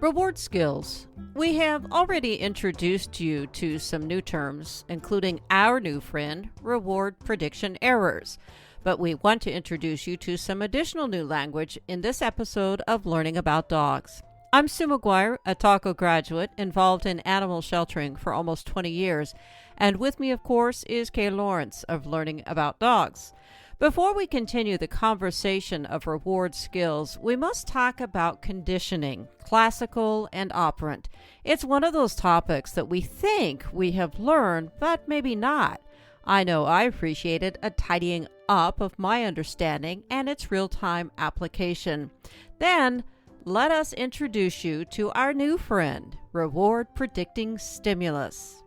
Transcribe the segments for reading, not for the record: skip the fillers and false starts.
Reward skills. We have already introduced you to some new terms, including our new friend, reward prediction errors. But we want to introduce you to some additional new language in this episode of Learning About Dogs. I'm Sue McGuire, a TACO graduate involved in animal sheltering for almost 20 years. And with me, of course, is Kay Lawrence of Learning About Dogs. Before we continue the conversation of reward skills, we must talk about conditioning, classical and operant. It's one of those topics that we think we have learned, but maybe not. I know I appreciated a tidying up of my understanding and its real-time application. Then, let us introduce you to our new friend, reward predicting stimulus.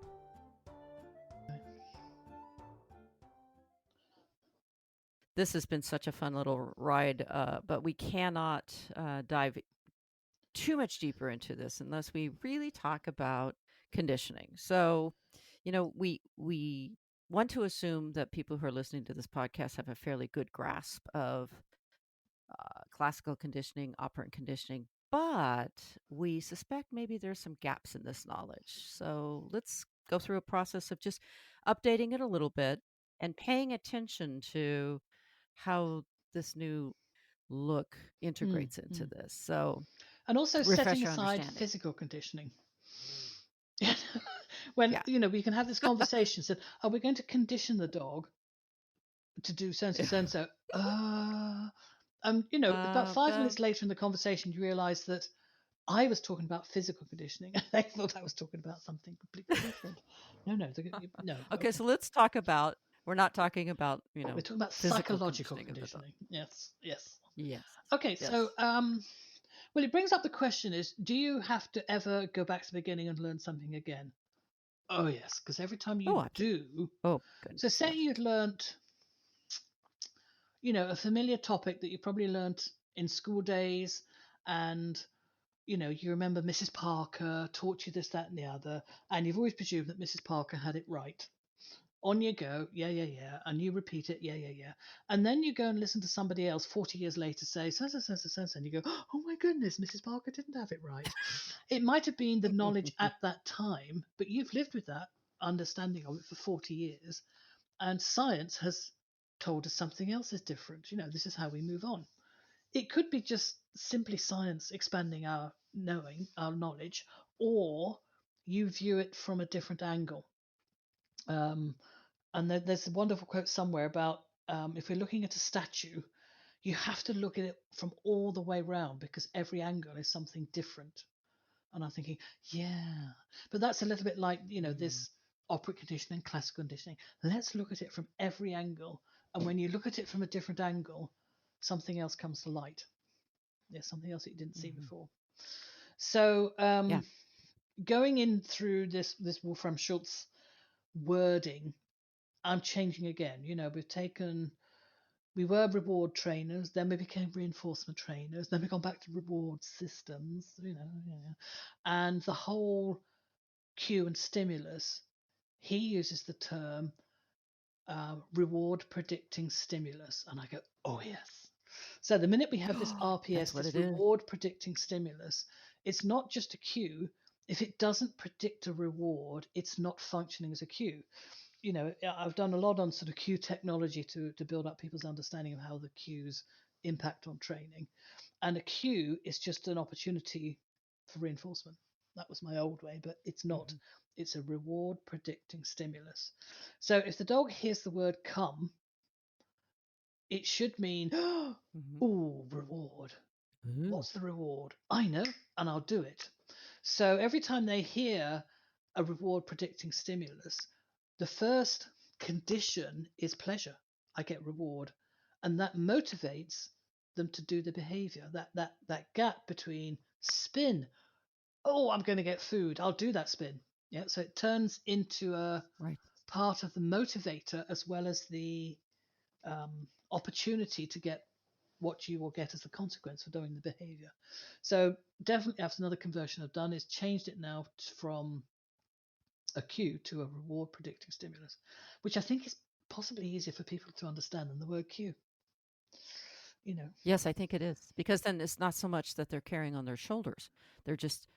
This has been such a fun little ride, but we cannot dive too much deeper into this unless we really talk about conditioning. So, we want to assume that people who are listening to this podcast have a fairly good grasp of classical conditioning, operant conditioning, but we suspect maybe there's some gaps in this knowledge. So let's go through a process of just updating it a little bit and paying attention to how this new look integrates into this. So And also refresh setting your aside understanding. physical conditioning. When, Yeah. we can have this conversation, said, are we going to condition the dog to do so and so and so? About 5 minutes later in the conversation, you realize that I was talking about physical conditioning. They thought I was talking about something completely different. No, no. Okay, Okay. so let's talk about, we're not talking about, We're talking about physical psychological conditioning of the dog. conditioning. Yes, yes. Yes. Okay, Yes. so well, it brings up the question: is do you have to ever go back to the beginning and learn something again? Oh yes, because every time you Oh, absolutely. do, Oh, so goodness, say yes. you'd learnt, a familiar topic that you probably learnt in school days, and you remember Mrs. Parker taught you this, that, and the other, and you've always presumed that Mrs. Parker had it right. On you go, yeah, yeah, yeah, and you repeat it, yeah, yeah, yeah, and then you go and listen to somebody else 40 years later say so so so so so, so, and you go, oh my goodness, Mrs. Parker didn't have it right. It might have been the knowledge at that time, but you've lived with that understanding of it for 40 years, and science has told us something else is different. This is how we move on. It could be just simply science expanding our knowing, our knowledge, or you view it from a different angle. um, and there's a wonderful quote somewhere about, if we're looking at a statue, you have to look at it from all the way round because every angle is something different. And I'm thinking, yeah, but that's a little bit like, Mm. this opera conditioning, classical conditioning. Let's look at it from every angle. And when you look at it from a different angle, something else comes to light. Yeah, something else that you didn't see Mhm. before. So Yeah. going in through this Wolfram Schultz wording, I'm changing again. We were reward trainers, then we became reinforcement trainers, then we gone back to reward systems, and the whole cue and stimulus. He uses the term reward predicting stimulus, and I go, oh yes. So the minute we have this That's RPS, what this it is. reward predicting stimulus, it's not just a cue. If it doesn't predict a reward, it's not functioning as a cue. I've done a lot on sort of cue technology to build up people's understanding of how the cues impact on training. And a cue is just an opportunity for reinforcement. That was my old way, but it's not. Mhm. It's a reward predicting stimulus. So if the dog hears the word come, it should mean, Mhm. oh, reward. Ooh. What's the reward? I know, and I'll do it. So every time they hear a reward predicting stimulus, the first condition is pleasure. I get reward. And that motivates them to do the behavior. That gap between spin, oh, I'm going to get food, I'll do that spin. Yeah. So it turns into a Right. part of the motivator as well as the opportunity to get what you will get as a consequence for doing the behavior. So definitely that's another conversion I've done, is changed it now from a cue to a reward predicting stimulus, which I think is possibly easier for people to understand than the word cue. you know. Yes, I think it is. Because then it's not so much that they're carrying on their shoulders. They're just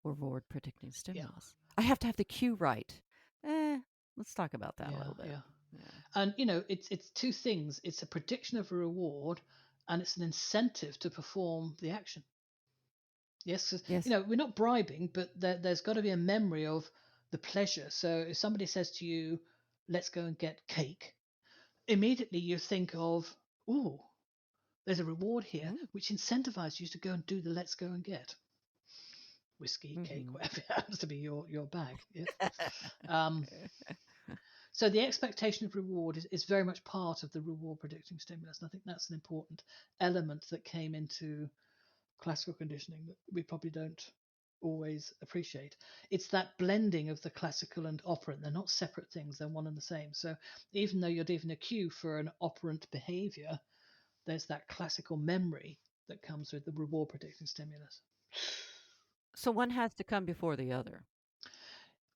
reward predicting Yeah, stimulus. I have to have the cue right. Let's talk about that a yeah, little bit. yeah. Yeah. And it's two things. It's a prediction of a reward, and it's an incentive to perform the action. Yes, 'cause, Yes. we're not bribing, but there's got to be a memory of the pleasure. So if somebody says to you, "Let's go and get cake," immediately you think of, "Ooh, there's a reward here," Mm. which incentivizes you to go and do the "let's go and get" whiskey, cake, Mm-hmm. whatever happens to be your bag. Yes. Um, so the expectation of reward is very much part of the reward predicting stimulus, and I think that's an important element that came into classical conditioning that we probably don't always appreciate. It's that blending of the classical and operant. They're not separate things, they're one and the same. So even though you're giving a cue for an operant behavior, there's that classical memory that comes with the reward predicting stimulus. So one has to come before the other.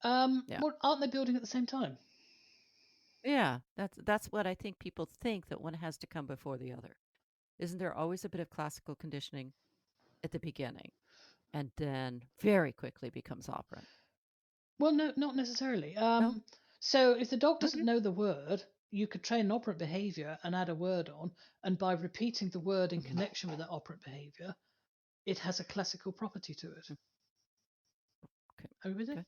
Yeah. Well, aren't they building at the same time? Yeah. That's what I think people think, that one has to come before the other. Isn't there always a bit of classical conditioning at the beginning and then very quickly becomes operant? Well, no, not necessarily. No? So if the dog doesn't Okay. know the word, you could train an operant behavior and add a word on, and by repeating the word in Mhm. connection with that operant behavior, it has a classical property to it. Mm. Okay. Are we with it? Okay.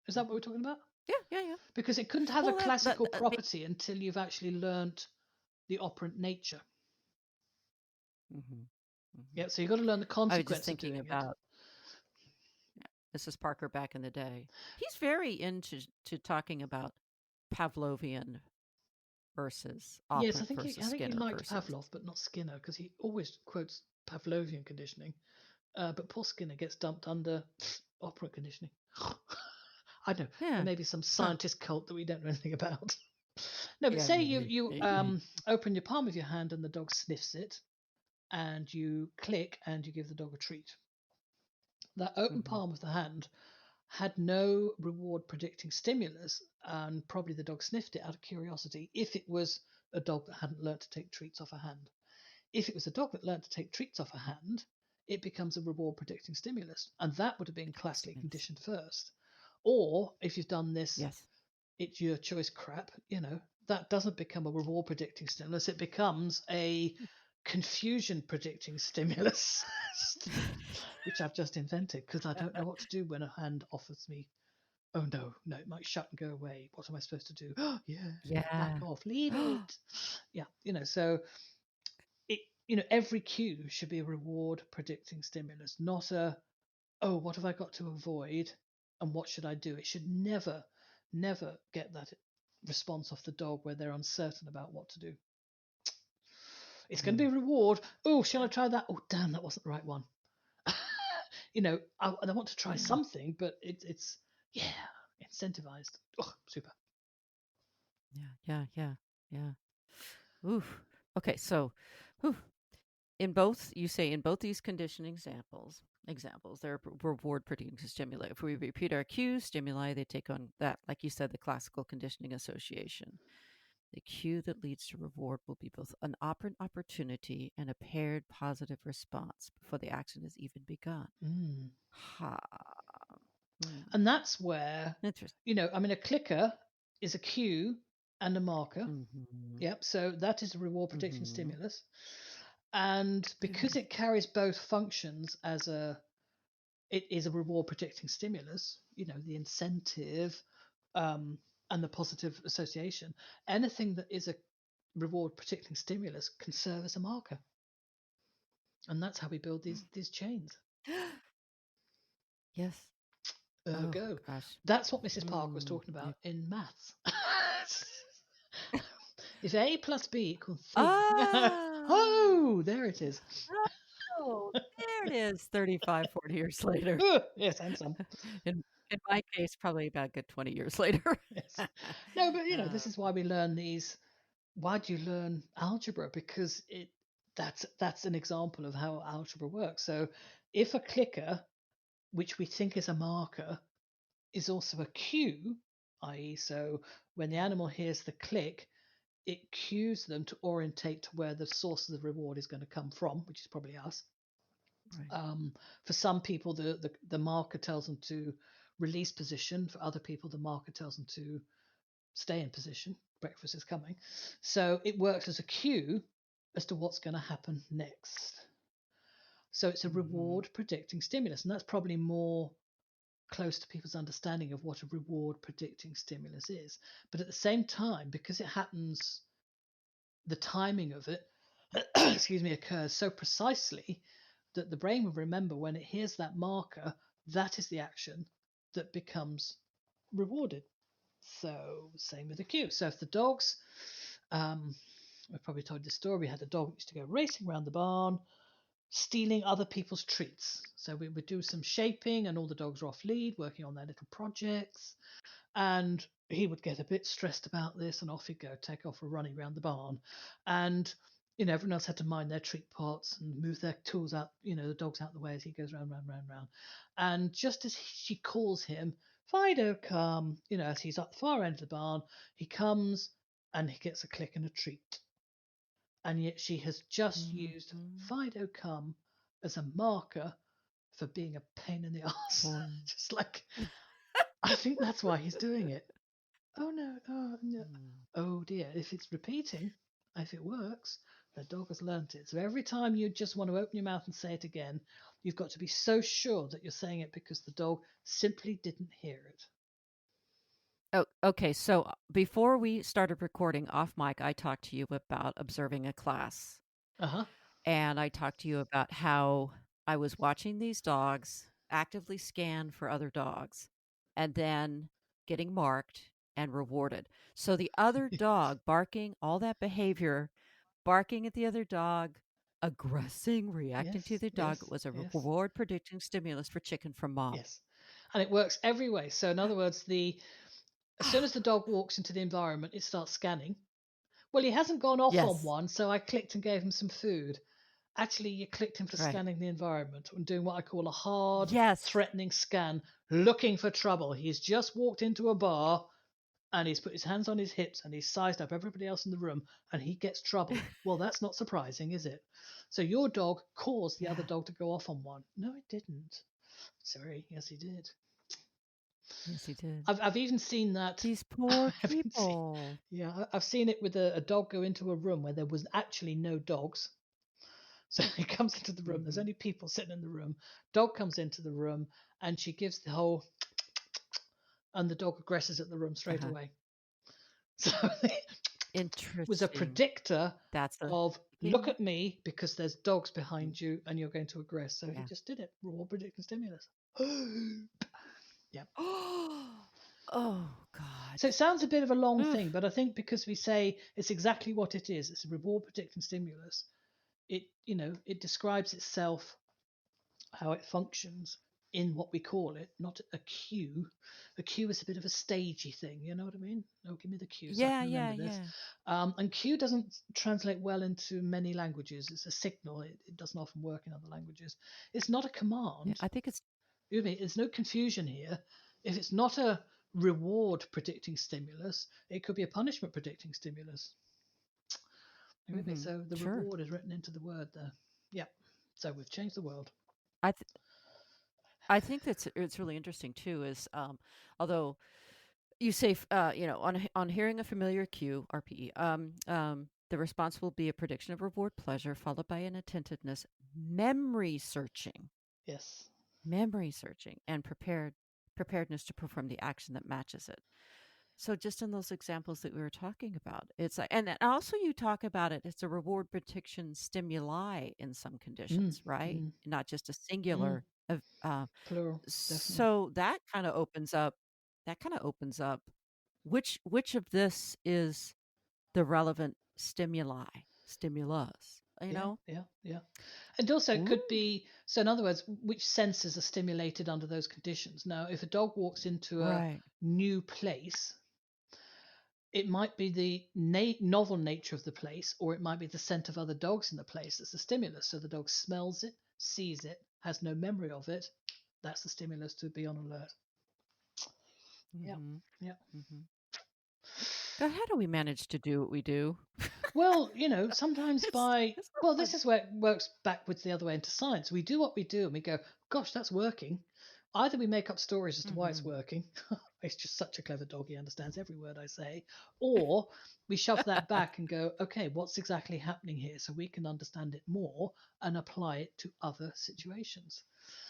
Is that what we're talking about? Yeah, yeah, yeah. Because it couldn't have a Well, that classical property until you've actually learnt the operant nature. mhm, mhm. Yeah, so you've got to learn the I was just consequence of thinking doing it. about, yeah, Mrs. Parker back in the day. He's very into talking about Pavlovian versus Yes, operant I versus think he Skinner liked versus. Pavlov, but not Skinner, because he always quotes Pavlovian conditioning. But Paul Skinner gets dumped under operant conditioning. I know there Yeah. may be some Huh. scientist cult that we don't know anything about. No, but Yeah, say you maybe. you open your palm of your hand and the dog sniffs it, and you click and you give the dog a treat. That open Mhm. palm of the hand had no reward predicting stimulus, and probably the dog sniffed it out of curiosity if it was a dog that hadn't learned to take treats off a hand. If it was a dog that learned to take treats off a hand, it becomes a reward predicting stimulus, and that would have been classically Stimulus. conditioned first. Or if you've done this, Yes. it's your choice crap, that doesn't become a reward predicting stimulus, it becomes a confusion predicting stimulus, which I've just invented because I don't know what to do when a hand offers me. Oh no, no, it might shut and go away. What am I supposed to do? Oh, yeah, back Yeah. off, leave it. Yeah, so it, every cue should be a reward predicting stimulus, not a, oh, what have I got to avoid and what should I do? It should never, never get that response off the dog where they're uncertain about what to do. It's going to be a Mm. reward. Oh, shall I try that? Oh, damn, that wasn't the right one. I want to try Yeah. something, but it's yeah, incentivized. Oh, super. Yeah. Yeah. Yeah. Yeah. Oof. Okay. So, whew, you say in both these conditioning examples, they're reward predicting stimuli. If we repeat our cues, stimuli, they take on that, like you said, the classical conditioning association. The cue that leads to reward will be both an operant opportunity and a paired positive response before the action has even begun. Mm. Ha. Hmm. And that's where, Interesting. a clicker is a cue and a marker. Mm-hmm. Yep. So that is a reward prediction Mm-hmm. stimulus. And because it carries both functions it is a reward predicting stimulus, the incentive and the positive association. Anything that is a reward predicting stimulus can serve as a marker. And that's how we build these chains. Yes. Oh Ergo, gosh. that's what Mrs. Parker was Mm. talking about in maths. If A plus B equals C. Ah. Oh, there it is. Oh, there it is. 35, 40 years later. Yes, and some. In my case, probably about a good 20 years later. Yes. No, but Uh, this is why we learn these. Why do you learn algebra? Because that's an example of how algebra works. So if a clicker, which we think is a marker, is also a cue, i.e., so when the yeah. animal hears the click, it cues them to orientate to where the source of the reward is going to come from, which is probably us. Right. For some people, the marker tells them to release position. For other people, the marker tells them to stay in position. Breakfast is coming. So it works as a cue as to what's going to happen next. So it's a reward predicting stimulus. And that's probably more close to people's understanding of what a reward predicting stimulus is. But at the same time, because it happens, the timing of it, excuse me, occurs so precisely that the brain will remember when it hears that marker, that is the action that becomes rewarded. So same with the cue. So if the dogs, I've probably told this story. We had a dog that used to go racing around the barn, stealing other people's treats. So we would do some shaping, and all the dogs were off lead, working on their little projects. And he would get a bit stressed about this, and off he'd go, take off for running around the barn. And everyone else had to mind their treat pots and move their tools out, the dogs out the way as he goes round, round, round, round. And just as she calls him, Fido, come, as he's at the far end of the barn, he comes and he gets a click and a treat. And yet she has just used Fido come as a marker for being a pain in the ass. Just like, I think that's why he's doing it. Oh no, oh dear. If it's repeating, if it works, the dog has learnt it. So every time you just want to open your mouth and say it again, you've got to be so sure that you're saying it because the dog simply didn't hear it. Oh, okay. So before we started recording off mic, I talked to you about observing a class. Uh-huh. And I talked to you about how I was watching these dogs actively scan for other dogs and then getting marked and rewarded. So the other dog barking, all that behavior, barking at the other dog, aggressing, reacting to the dog was a reward predicting stimulus for chicken from mom. Yes. And it works every way. So in other words, as soon as the dog walks into the environment, it starts scanning. Well, he hasn't gone off on one, so I clicked and gave him some food. Actually, you clicked him for scanning the environment and doing what I call a hard, threatening scan, looking for trouble. He's just walked into a bar and he's put his hands on his hips and he's sized up everybody else in the room and he gets trouble. Well, that's not surprising, is it? So your dog caused the other dog to go off on one. No, it didn't. Sorry. Yes, he did. Yes, he did. I've even seen that. These poor people. I've seen it with a dog go into a room where there was actually no dogs. So he comes into the room. There's only people sitting in the room. Dog comes into the room and she gives the whole, and the dog aggresses at the room straight away. So interesting. Was a predictor of look at me because there's dogs behind you and you're going to aggress. So he just did it. Reward predicting stimulus. Yeah. Oh God. So it sounds a bit of a long thing, but I think because we say it's exactly what it is, it's a reward predicting stimulus. It describes itself, how it functions in what we call it, not a cue. A cue is a bit of a stagey thing, you know what I mean? Oh, give me the cue so I can remember this. And cue doesn't translate well into many languages. It's a signal. It doesn't often work in other languages. It's not a command. Yeah, I think it's... There's no confusion here. If it's not a reward predicting stimulus, it could be a punishment predicting stimulus. So the reward is written into the word there. Yeah. So we've changed the world. I think it's really interesting too. Is although you say on hearing a familiar cue, RPE, the response will be a prediction of reward pleasure followed by an attentiveness, memory searching. Yes. Memory searching and preparedness to perform the action that matches it. So just in those examples that we were talking about, it's like, and also you talk about it, it's a reward prediction stimuli in some conditions, right? Not just a singular of plural. So that kind of opens up which of this is the relevant stimulus, you know? Yeah. And also it could be, so in other words, which senses are stimulated under those conditions. Now, if a dog walks into a new place, it might be the novel nature of the place, or it might be the scent of other dogs in the place that's the stimulus. So the dog smells it, sees it, has no memory of it. That's the stimulus to be on alert. Yeah. But how do we manage to do what we do? Well, sometimes It's by, it's not well, fun. this is where it works backwards the other way into science. We do what we do and we go, gosh, that's working. Either we make up stories as to why it's Mhm. working. It's just such a clever dog. He understands every word I say. Or we shove that back and go, okay, what's exactly happening here so we can understand it more and apply it to other situations.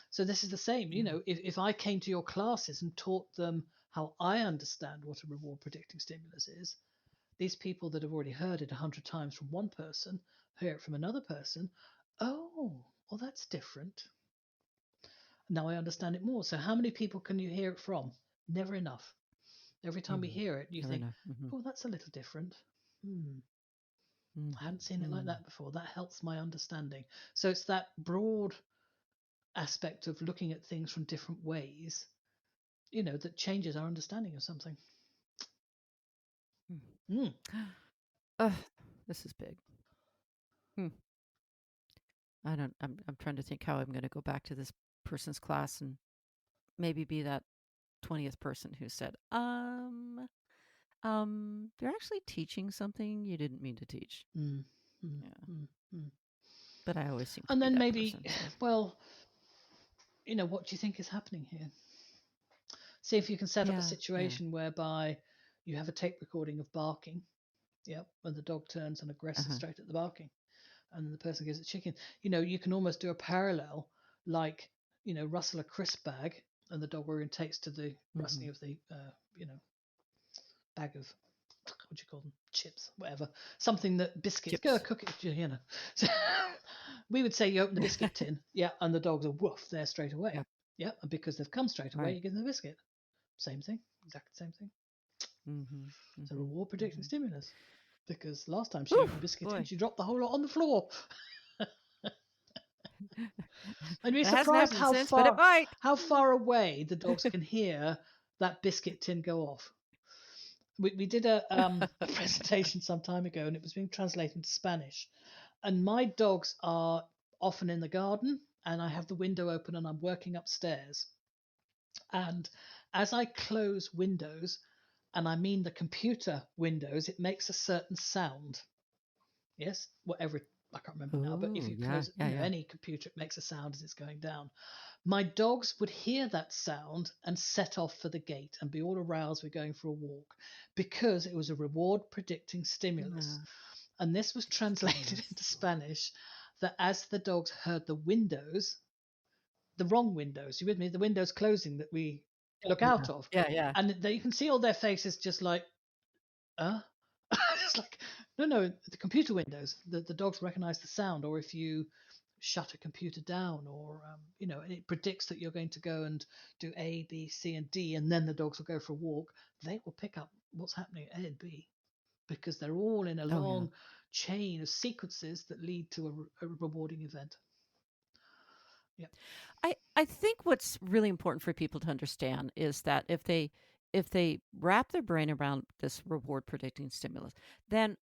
So this is the same. Yeah. If I came to your classes and taught them how I understand what a reward predicting stimulus is, these people that have already heard it 100 times from one person hear it from another person. Oh, well, that's different. Now I understand it more. So how many people can you hear it from? Never enough. Every time we Mhm. hear it, you Never think, enough. Mhm. oh, that's a little different. I Mhm. hadn't seen it like Mm. that before. That helps my understanding. So it's that broad aspect of looking at things from different ways, that changes our understanding of something. Mm. Mm. Ugh, this is big. Hmm. I'm trying to think how I'm going to go back to this person's class and maybe be that 20th person who said, you're actually teaching something you didn't mean to teach. Mm. Mm. Yeah. Mm. Mm. But I always seem to And be then that maybe, person. So. well, what do you think is happening here? See if you can set up a Yeah. Yeah. situation whereby you have a tape recording of barking. Yep, when the dog turns and aggressive Uh-huh. straight at the barking, and then the person gives it chicken. You can almost do a parallel, like rustle a crisp bag, and the dog orientates to the Mm-hmm. rustling of the bag of, what do you call them, chips, whatever, something that biscuits. Go Chips. cook it. So we would say you open the biscuit tin, yeah, and the dogs are woof there straight away, Yeah. yeah, and because they've come straight away, Right. you give them the biscuit. Same thing, exactly the same thing. Mm-hmm. It's a Mm-hmm. reward predicting Mm-hmm. stimulus. Because last time she Whew, opened the biscuit tin, boy. she dropped the whole lot on the floor. And you're That hasn't surprised happened since, but it might. how far away the dogs can hear that biscuit tin go off. We did a presentation some time ago, and it was being translated into Spanish. And my dogs are often in the garden, and I have the window open, and I'm working upstairs. And as I close windows, and I mean the computer windows, it makes a certain sound. Yes, whatever, I can't remember now, but if Oh, you yeah. close, Yeah. Yeah. any computer, it makes a sound as it's going down. My dogs would hear that sound and set off for the gate and be all aroused. We're going for a walk because it was a reward predicting stimulus. Yeah. And this was translated Stimulus. into Spanish that as the dogs heard the windows, the wrong windows, you with me? The windows closing that we look Yeah. out of. Yeah. Yeah. And you can see all their faces just like, it's like, no, the computer windows. The dogs recognize the sound, or if you shut a computer down, or and it predicts that you're going to go and do A, B, C, and D, and then the dogs will go for a walk. They will pick up what's happening at A and B because they're all in a Oh, yeah. long chain of sequences that lead to a rewarding event. Yeah. I think what's really important for people to understand is that if they wrap their brain around this reward predicting stimulus, then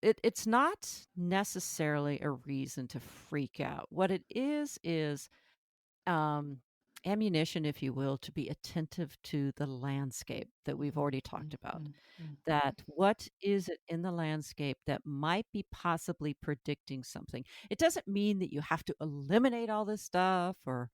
it's not necessarily a reason to freak out. What it is um, ammunition, if you will, to be attentive to the landscape that we've Mm, already talked mm, about. mm, mm. That what is it in the landscape that might be possibly predicting something? It doesn't mean that you have to eliminate all this stuff or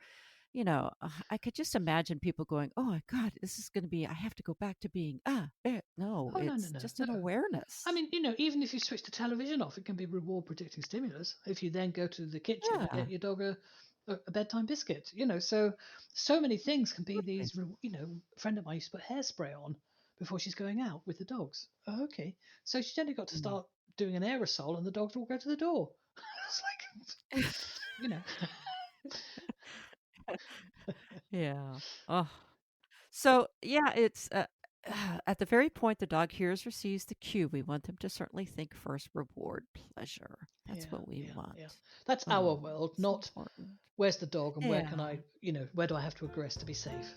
I could just imagine people going, "Oh my God, this is going to be, I have to go back to being, no, Oh, no, no, it's no, just no. an I awareness." mean, even if you switch the television off, it can be reward predicting stimulus. If you then go to the kitchen and Yeah. get your dog a bedtime biscuit, so many things can be Absolutely. these. A friend of mine used to put hairspray on before she's going out with the dogs. Oh, okay, so she's only got to Mm. start doing an aerosol, and the dogs will go to the door. It's like, you know, Yeah. Oh. So, yeah, it's at the very point the dog hears or sees the cue, we want them to certainly think first reward pleasure. That's yeah, what we yeah, yeah. want. That's our Oh, world, it's not important. where's the dog and where can Yeah. I, where do I have to aggress to be safe?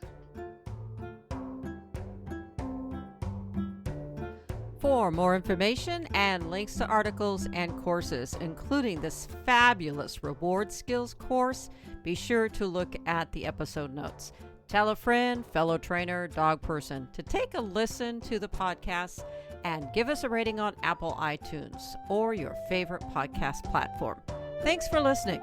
For more information and links to articles and courses, including this fabulous reward skills course, be sure to look at the episode notes. Tell a friend, fellow trainer, dog person to take a listen to the podcast and give us a rating on Apple iTunes or your favorite podcast platform. Thanks for listening.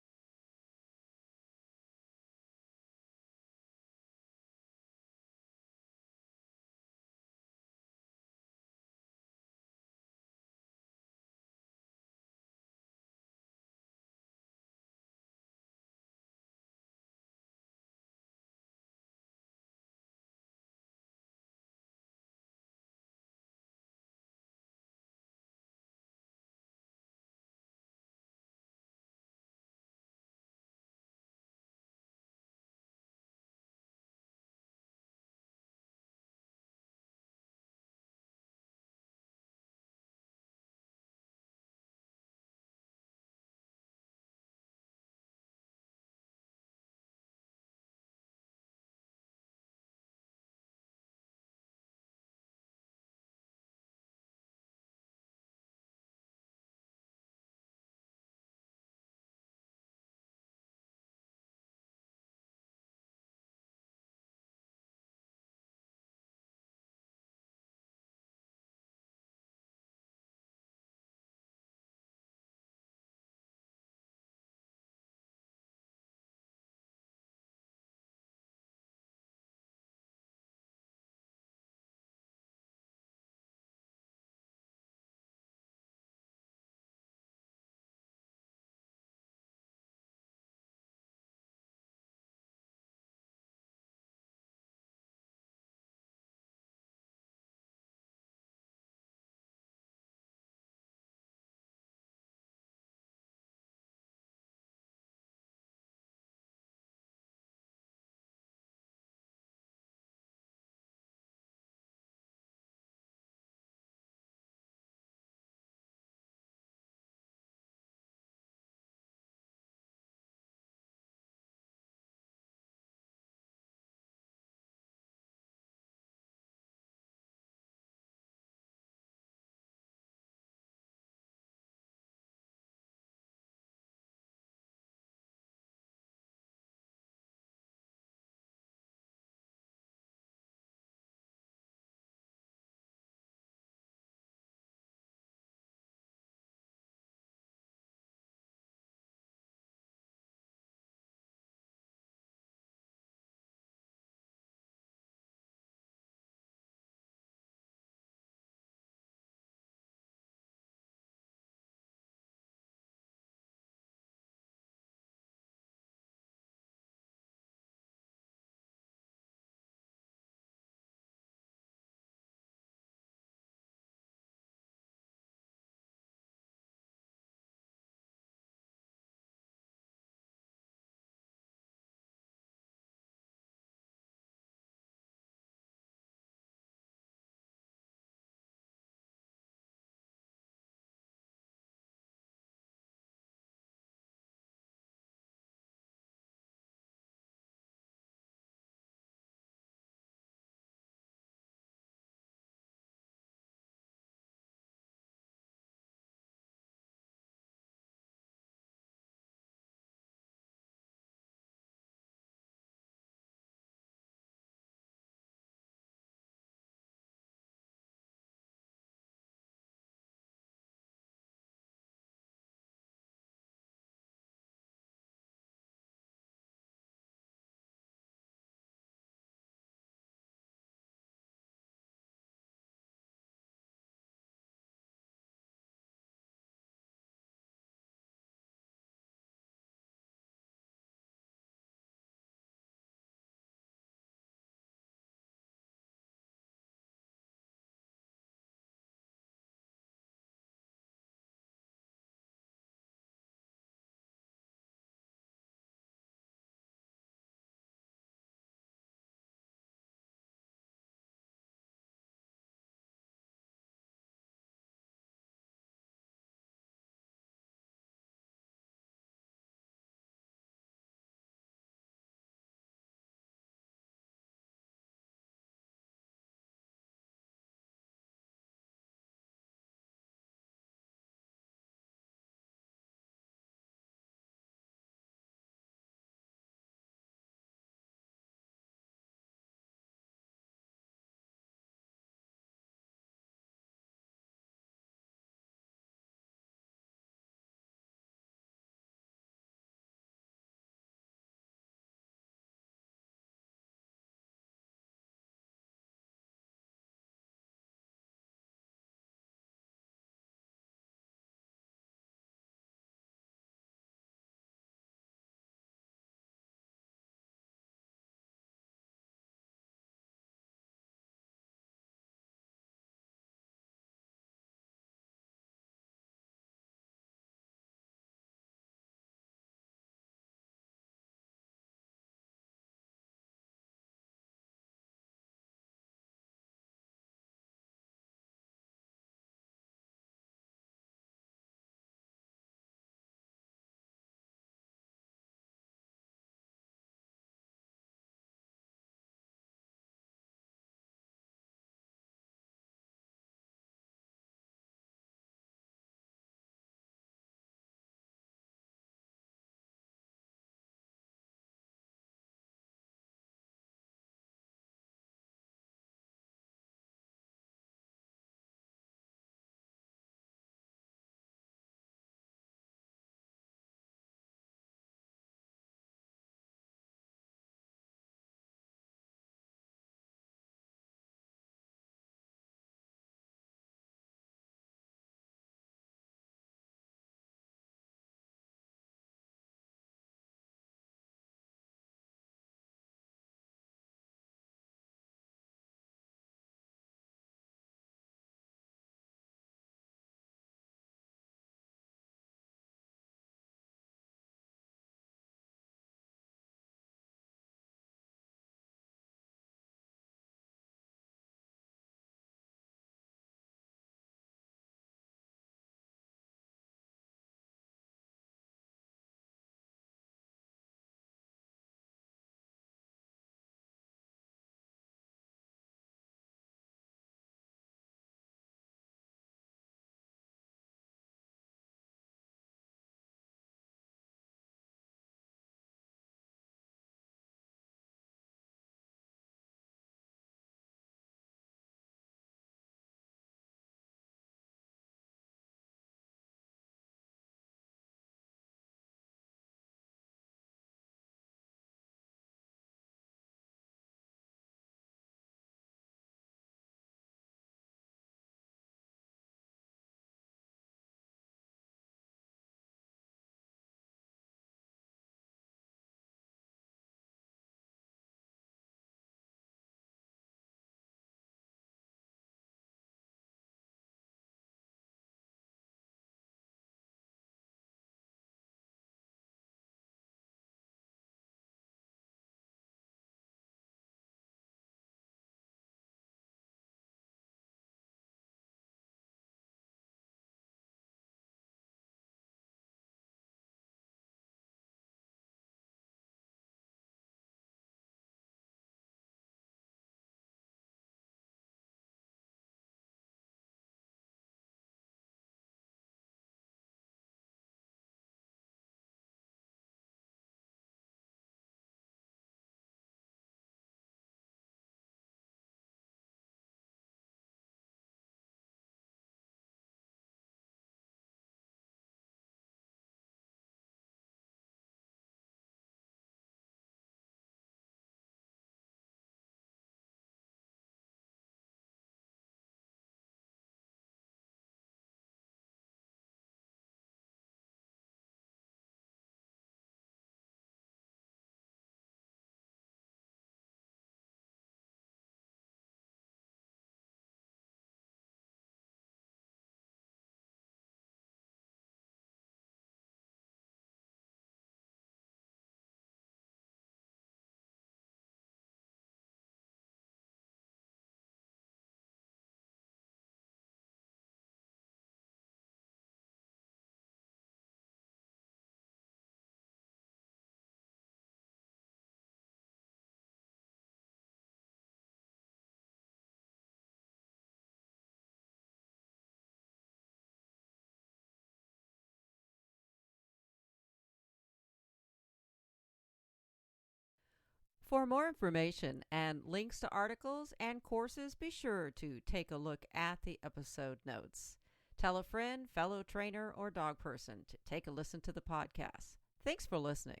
For more information and links to articles and courses, be sure to take a look at the episode notes. Tell a friend, fellow trainer, or dog person to take a listen to the podcast. Thanks for listening.